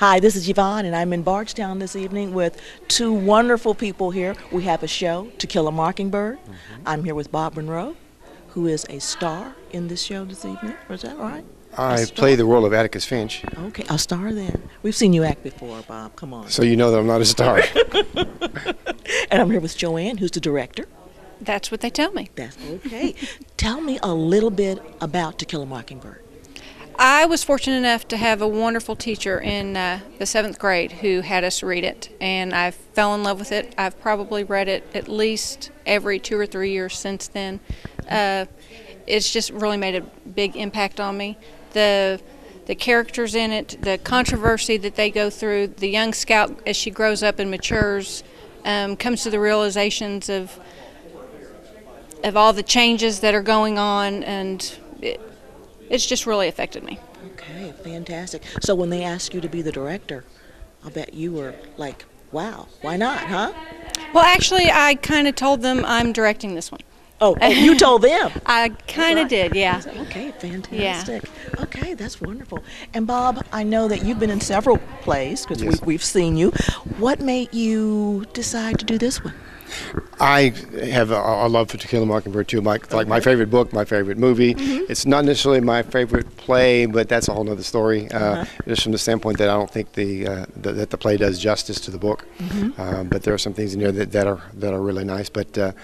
Hi, this is Yvonne, and I'm in Bardstown this evening with two wonderful people here. We have a show, To Kill a Mockingbird. I'm here with Bob Monroe, who is a star in this show this evening. Is that right? I play the role of Atticus Finch. Okay, a star then. We've seen you act before, Bob. Come on. So you know that I'm not a star. And I'm here with Joanne, who's the director. That's what they tell me. That's okay. Tell me a little bit about To Kill a Mockingbird. I was fortunate enough to have a wonderful teacher in the 7th grade who had us read it, and I fell in love with it. I've probably read it at least every 2 or 3 years since then. It's just really made a big impact on me. The characters in it, the controversy that they go through, the young scout as she grows up and matures, comes to the realizations of all the changes that are going on, and it's just really affected me. Okay, fantastic. So when they asked you to be the director, I'll bet you were like, wow, why not, huh? Well, actually, I kind of told them I'm directing this one. Oh, you told them? I kind of did, yeah. Okay, fantastic. Yeah. Okay, that's wonderful. And Bob, I know that you've been in several plays because Yes. we've seen you. What made you decide to do this one? I have a love for To Kill a Mockingbird too. Like my favorite book, my favorite movie. It's not necessarily my favorite play, but that's a whole other story. Just from the standpoint that I don't think that the play does justice to the book. But there are some things in there that are really nice. But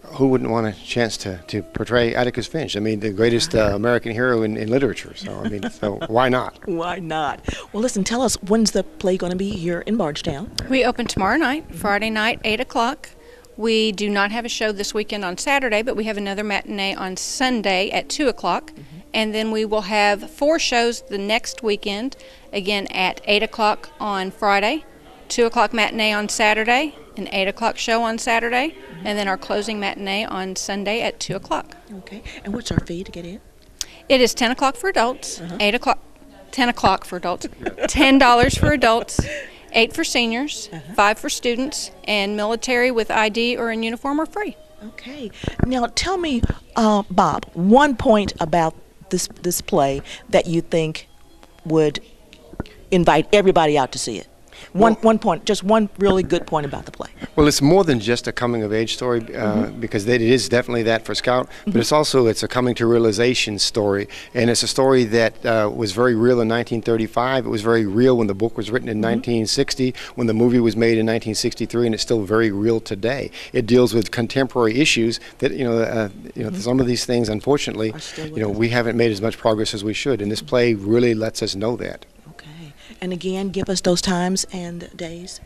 who wouldn't want a chance to portray Atticus Finch? I mean, the greatest American hero in literature. So I mean, so why not? Why not? Well, listen, tell us, when's the play going to be here in Bardstown? We open tomorrow night, Friday night, 8 o'clock. We do not have a show this weekend on Saturday, but we have another matinee on Sunday at 2 o'clock. And then we will have 4 shows the next weekend, again at 8 o'clock on Friday, 2 o'clock matinee on Saturday, an 8 o'clock show on Saturday, and then our closing matinee on Sunday at 2 o'clock. Okay, and what's our fee to get in? It is 10 o'clock for adults, 8 o'clock, 10 o'clock for adults, $10 for adults, 8 for seniors, 5 for students, and military with ID or in uniform are free. Okay. Now tell me, Bob, one point about this play that you think would invite everybody out to see it. One point, just one really good point about the play. Well, it's more than just a coming-of-age story because it is definitely that for Scout, but it's a coming-to-realization story, and it's a story that was very real in 1935. It was very real when the book was written in 1960, when the movie was made in 1963, and it's still very real today. It deals with contemporary issues that some of these things, unfortunately, we haven't made as much progress as we should, and this play really lets us know that. And again, give us those times and days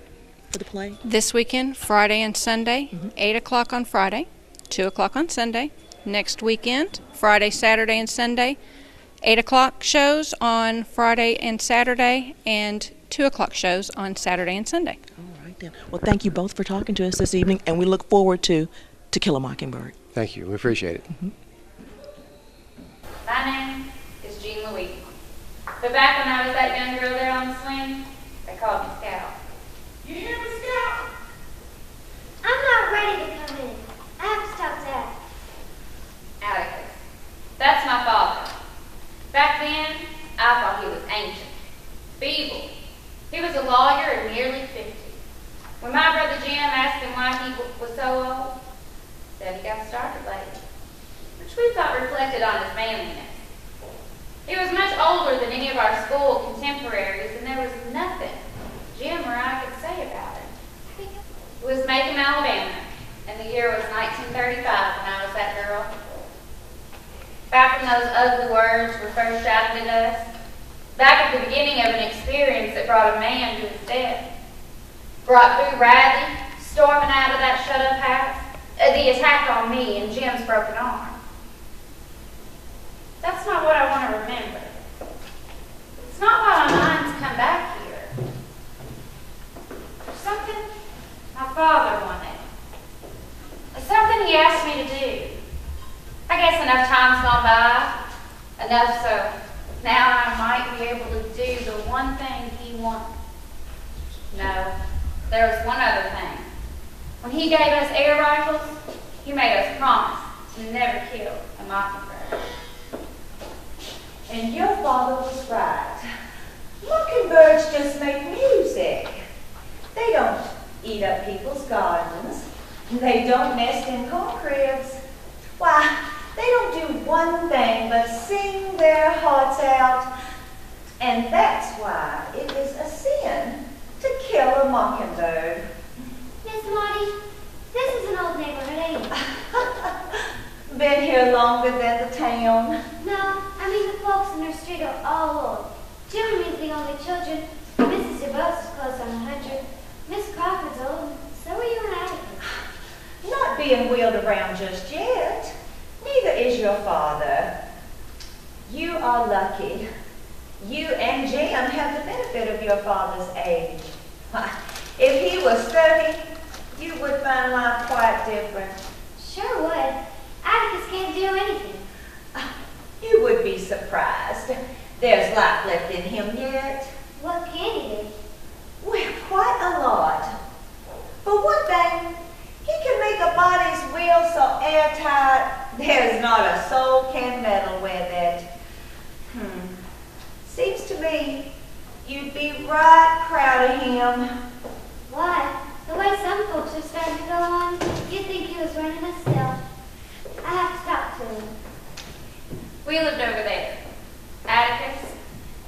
for the play. This weekend, Friday and Sunday, 8 o'clock on Friday, 2 o'clock on Sunday. Next weekend, Friday, Saturday, and Sunday, 8 o'clock shows on Friday and Saturday, and 2 o'clock shows on Saturday and Sunday. All right, then. Well, thank you both for talking to us this evening, and we look forward to Kill a Mockingbird. Thank you. We appreciate it. My name is Jean Louise. But back when I was that young girl there on the swing, they called me Scout. You hear me, Scout? I'm not ready to come in. I have to stop Dad. Atticus. That's my father. Back then, I thought he was ancient, feeble. He was a lawyer and nearly 50. When my brother Jim asked him why he was so old, said he got started late, which we thought reflected on his manliness. He was much older than any of our school contemporaries, and there was nothing Jim or I could say about him. It was Macon, Alabama, and the year was 1935 when I was that girl. Back when those ugly words were first shouted at us, back at the beginning of an experience that brought a man to his death, brought Boo Radley storming out of that shut-up house, the attack on me and Jim's broken arm. That's not what I want to remember. It's not why my mind's come back here. There's something my father wanted. Something he asked me to do. I guess enough time's gone by, enough so now I might be able to do the one thing he wanted. No, there was one other thing. When he gave us air rifles, he made us promise to never kill a mockingbird. And your father was right. Mockingbirds just make They don't nest in corn cribs. Why, they don't do one thing but sing their hearts out. And that's why it is a sin to kill a mockingbird. Miss Marty, this is an old neighborhood, ain't it? Been here longer than the town. No, I mean the folks in our street are all old. Jeremy's the only children. Mrs. DeBose is close on 100. Miss Crawford's old, and so are you and Atticus. Not being wheeled around just yet. Neither is your father. You are lucky. You and Jim have the benefit of your father's age. If he was 30, you would find life quite different. Sure would. Atticus can't do anything. You would be surprised. There's life left in him yet. What can he do? Well, quite a lot. For one thing, he can make a body's wheel so airtight, there's not a soul can meddle with it. Seems to me you'd be right proud of him. Why? The way some folks are starting to go on, you'd think he was running us still. I have to talk to him. We lived over there. Atticus,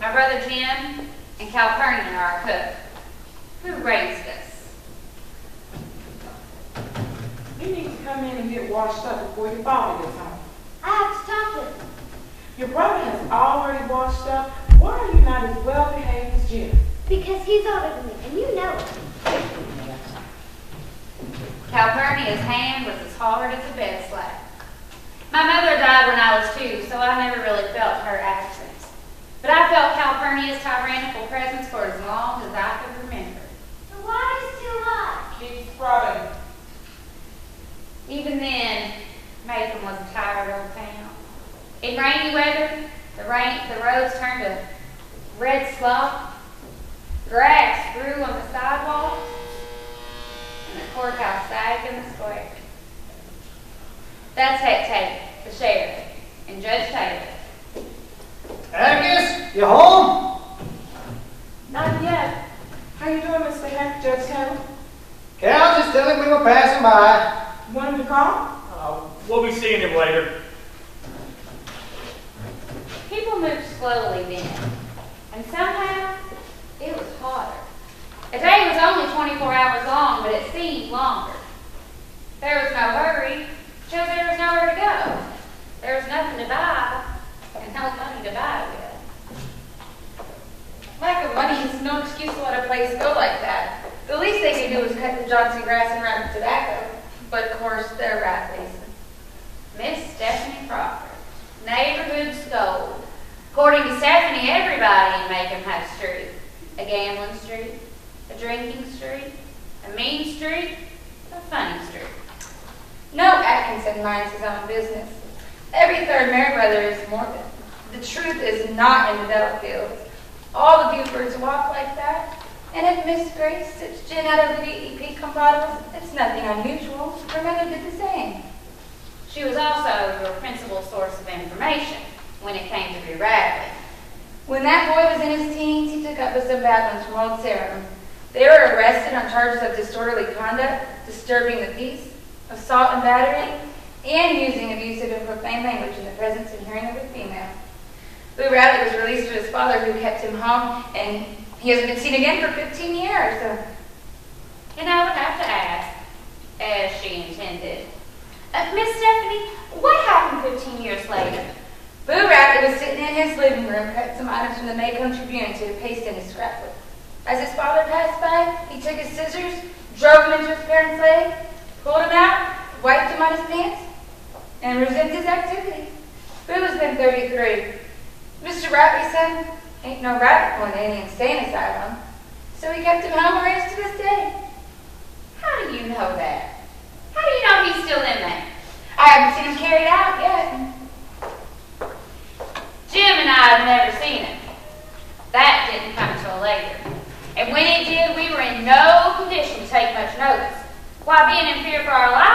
my brother Jim, and Calpurnia are our cook. Who raised us? You need to come in and get washed up before your father gets home. I have to talk with him. Your brother has already washed up. Why are you not as well behaved as Jim? Because he's older than me, and you know it. Calpurnia's hand was as hard as a bed slab. My mother died when I was 2, so I never really felt her absence. But I felt Calpurnia's tyrannical presence for as long as I could remember. The water's too hot. Keep scrubbing. Even then, Macon was a tired old town. In rainy weather, the roads turned to red slop. Grass grew on the sidewalks, and the courthouse sagged in the square. That's Heck Tate, the sheriff, and Judge Taylor. Atticus, you home? Not yet. How you doing, Mr. Heck, Judge Taylor? Cal just telling we were passing by. You want him to call? We'll be seeing him later. People moved slowly then, and somehow it was harder. A day was only 24 hours long, but it seemed longer. There was no hurry, because there was nowhere to go. There was nothing to buy, and no money to buy it with. Lack of money is no excuse to let a place go like that. The least they could do was cut the Johnson grass and run the tobacco. But of course, they're right, Lisa. Miss Stephanie Crawford, neighborhood scold. According to Stephanie, everybody in Macon had a street. A gambling street, a drinking street, a mean street, a funny street. No Atkinson minds his own business. Every third married brother is morbid. The truth is not in the Delafields. All the Bufords walk like that. And if Miss Grace sips gin out of the DEP bottles, it's nothing unusual. Her mother did the same. She was also your principal source of information when it came to re-rattling. When that boy was in his teens, he took up with some bad ones from Old Salem. They were arrested on charges of disorderly conduct, disturbing the peace, assault and battery, and using abusive and profane language in the presence and hearing of a female. Boo Radley was released to his father, who kept him home, and he hasn't been seen again for 15 years. And I would have to ask, as she intended, Miss Stephanie, what happened 15 years later? Boo Radley was sitting in his living room, cut some items from the Macon Tribune to paste in his scrapbook. As his father passed by, he took his scissors, drove them into his parents' leg, pulled him out, wiped him on his pants, and resumed his activity. Boo was then 33. Mr. Radley's son ain't no rabbit going to any insane asylum, so he kept him home and raised to this day. How do you know that? How do you know he's still in there? I haven't seen him carried out yet. Jim and I have never seen him. That didn't come until later. And when it did, we were in no condition to take much notice. Why, being in fear for our lives,